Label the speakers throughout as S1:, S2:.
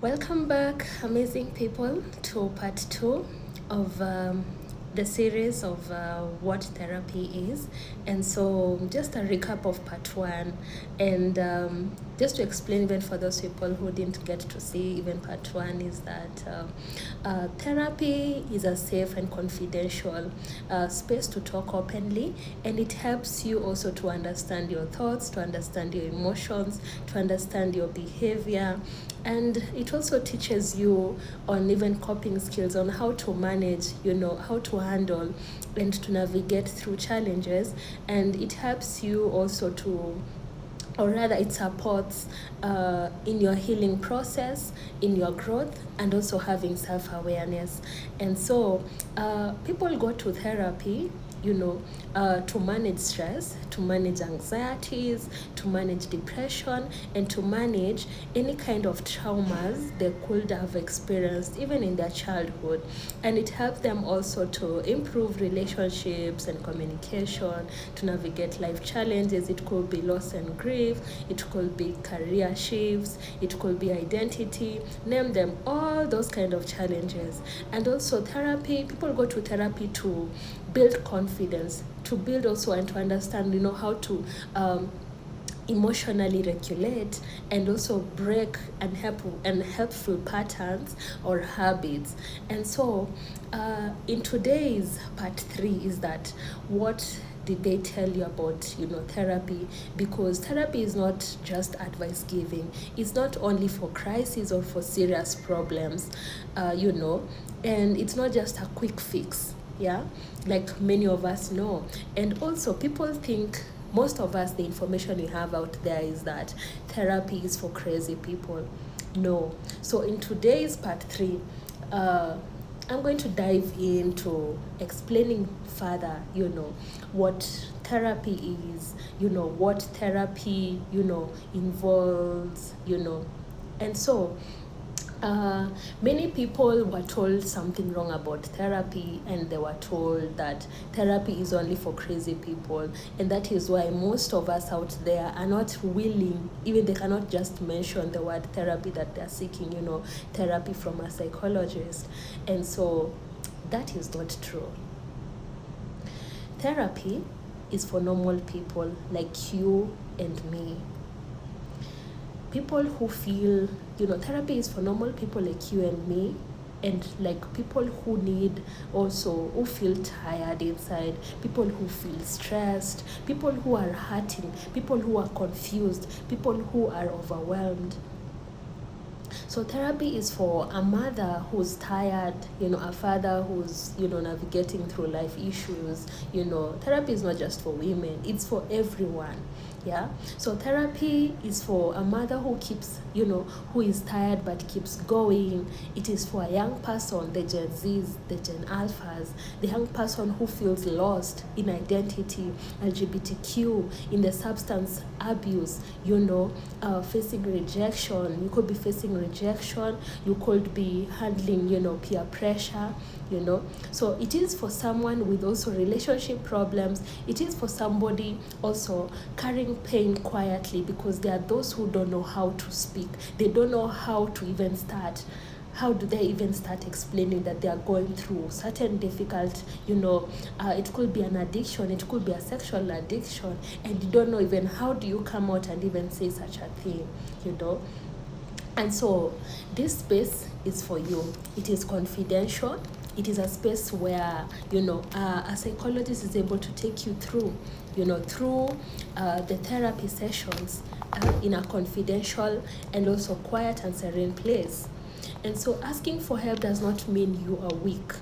S1: Welcome back, amazing people, to part two of the series of what therapy is. And so, just a recap of part one, and just to explain, even for those people who didn't get to see even part one, is that therapy is a safe and confidential space to talk openly, and it helps you also to understand your thoughts, to understand your emotions, to understand your behavior, and it also teaches you on even coping skills, on how to manage, how to handle and to navigate through challenges. And it helps you also to, or rather it supports in your healing process, in your growth, and also having self-awareness. And so people go to therapy, to manage stress, to manage anxieties, to manage depression, and to manage any kind of traumas they could have experienced even in their childhood. And it helps them also to improve relationships and communication, to navigate life challenges. It could be loss and grief, it could be career shifts, it could be identity, name them, all those kind of challenges. And also therapy, people go to therapy to build confidence, to build also and to understand, how to emotionally regulate, and also break and helpful patterns or habits. And so in today's part 3 is that what did they tell you about therapy? Because therapy is not just advice giving, it's not only for crises or for serious problems, and it's not just a quick fix, like many of us know. And also people think, most of us, the information we have out there is that therapy is for crazy people. No. So in today's part 3, I'm going to dive into explaining further, what therapy is, what therapy, involves, And so many people were told something wrong about therapy, and they were told that therapy is only for crazy people. And that is why most of us out there are not willing, even they cannot just mention the word therapy, that they're seeking, therapy from a psychologist. And so that is not true. Therapy is for normal people like you and me. People who feel, therapy is for normal people like you and me, and like people who need also, who feel tired inside, people who feel stressed, people who are hurting, people who are confused, people who are overwhelmed. So therapy is for a mother who's tired, a father who's, navigating through life issues. Therapy is not just for women, it's for everyone. So therapy is for a mother who keeps, who is tired but keeps going. It is for a young person, the Gen Zs, the Gen Alphas, the young person who feels lost in identity, LGBTQ, in the substance abuse, facing rejection. You could be facing rejection, you could be handling, peer pressure, So it is for someone with also relationship problems. It is for somebody also carrying pain quietly, because there are those who don't know how to speak. They don't know how to even start. How do they even start explaining that they are going through certain difficult, it could be an addiction, it could be a sexual addiction, and you don't know even how do you come out and even say such a thing, And so this space is for you. It is confidential. It is a space where, a psychologist is able to take you through, through the therapy sessions in a confidential and also quiet and serene place. And so asking for help does not mean you are weak.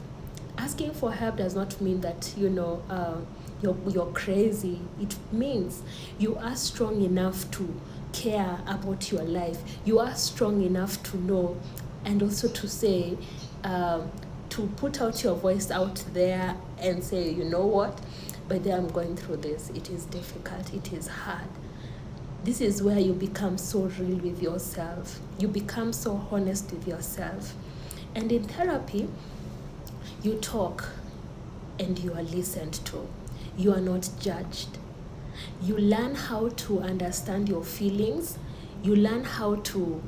S1: Asking for help does not mean that, you're crazy. It means you are strong enough to care about your life. You are strong enough to know, and also to say, to put out your voice out there and say, you know what, but then I'm going through this. It is difficult. It is hard. This is where you become so real with yourself. You become so honest with yourself. And in therapy, you talk and you are listened to. You are not judged. You learn how to understand your feelings. You learn how to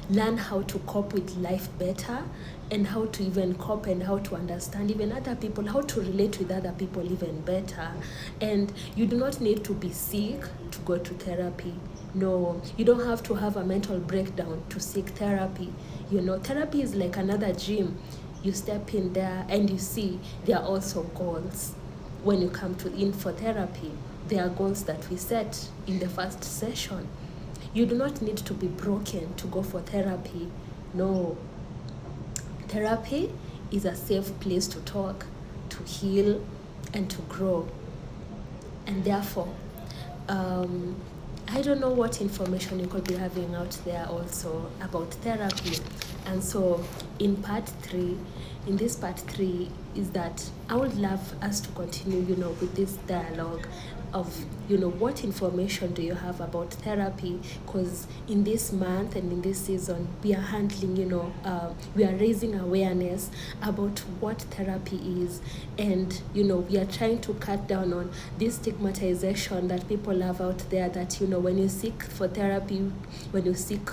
S1: learn how to cope with life better, and how to even cope and how to understand even other people, how to relate with other people even better. And you do not need to be sick to go to therapy. No, you don't have to have a mental breakdown to seek therapy. Therapy is like another gym. You step in there and you see there are also goals. When you come in for therapy, there are goals that we set in the first session. You do not need to be broken to go for therapy. No. Therapy is a safe place to talk, to heal, and to grow. And therefore, I don't know what information you could be having out there also about therapy. And so in this part 3 is that I would love us to continue, with this dialogue of, what information do you have about therapy? Because in this month and in this season, we are handling, we are raising awareness about what therapy is. And, we are trying to cut down on this stigmatization that people have out there that, when you seek for therapy, when you seek,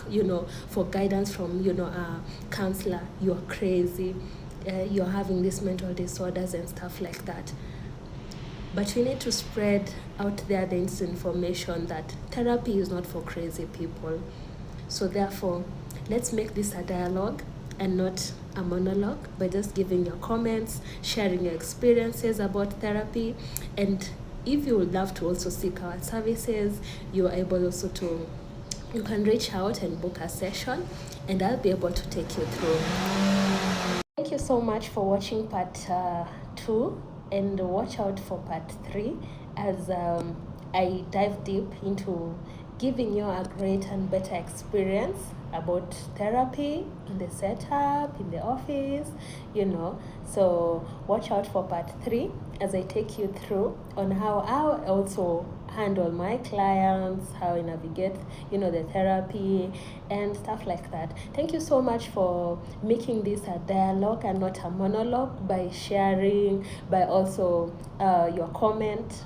S1: for guidance from, a counselor, you're crazy, you're having these mental disorders and stuff like that. But we need to spread out there this information that therapy is not for crazy people. So therefore, let's make this a dialogue and not a monologue by just giving your comments, sharing your experiences about therapy. And if you would love to also seek our services, you are able also to, you can reach out and book a session, and I'll be able to take you through. Thank you so much for watching part 2. And watch out for part 3 as I dive deep into giving you a great and better experience about therapy in the setup, in the office, So watch out for part 3 as I take you through on how I also handle my clients, how I navigate, the therapy and stuff like that. Thank you so much for making this a dialogue and not a monologue, by sharing, by also your comments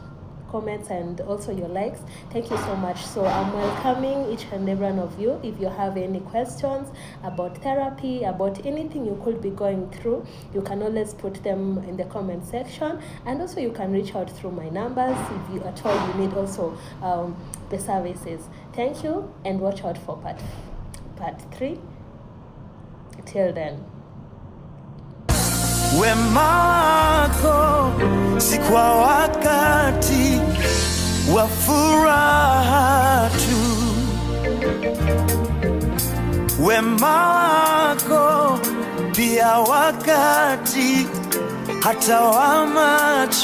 S1: and also your likes. Thank you so much. So I'm welcoming each and every one of you. If you have any questions about therapy, about anything you could be going through, you can always put them in the comment section, and also you can reach out through my numbers if you at all you need also the services. Thank you, and watch out for part 3. Till then,
S2: wema wako si kwa wakati wa furaha tu, wema wako pia wakati hata wa macho